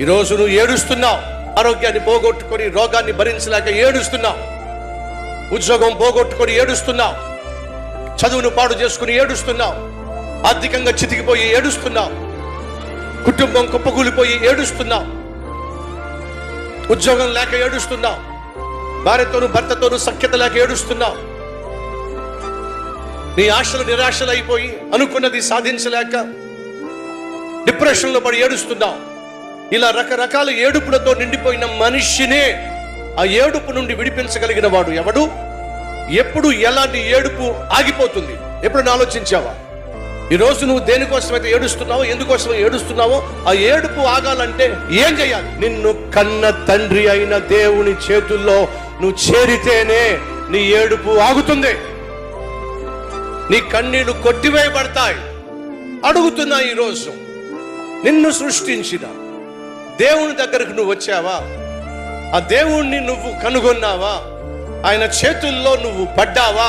ఈరోజు నువ్వు ఏడుస్తున్నావు, ఆరోగ్యాన్ని పోగొట్టుకొని రోగాన్ని భరించలేక ఏడుస్తున్నావు, ఉద్యోగం పోగొట్టుకొని ఏడుస్తున్నావు, చదువును పాడు చేసుకుని ఏడుస్తున్నావు, ఆర్థికంగా చితికిపోయి ఏడుస్తున్నావు, కుటుంబం కుప్పకూలిపోయి ఏడుస్తున్నావు, ఉద్యోగం లేక ఏడుస్తున్నావు, భార్యతోనూ భర్తతోనూ సఖ్యత లేక ఏడుస్తున్నావు, నీ ఆశలు నిరాశలు అయిపోయి అనుకున్నది సాధించలేక డిప్రెషన్లో పడి ఏడుస్తున్నావు. ఇలా రకరకాల ఏడుపులతో నిండిపోయిన మనిషినే ఆ ఏడుపు నుండి విడిపించగలిగిన వాడు ఎవడు? ఎప్పుడు ఎలాంటి ఏడుపు ఆగిపోతుంది? ఎప్పుడు ఆలోచించావా? ఈరోజు నువ్వు దేనికోసమైతే ఏడుస్తున్నావో, ఎందుకోసమో ఏడుస్తున్నావో, ఆ ఏడుపు ఆగాలంటే ఏం చేయాలి? నిన్ను కన్న తండ్రి అయిన దేవుని చేతుల్లో నువ్వు చేరితేనే నీ ఏడుపు ఆగుతుంది, నీ కన్నీళ్లు కొట్టివేయబడతాయి. అడుగుతున్నా, ఈరోజు నిన్ను సృష్టించిన దేవుని దగ్గరకు నువ్వు వచ్చావా? ఆ దేవుణ్ణి నువ్వు కనుగొన్నావా? ఆయన చేతుల్లో నువ్వు పడ్డావా?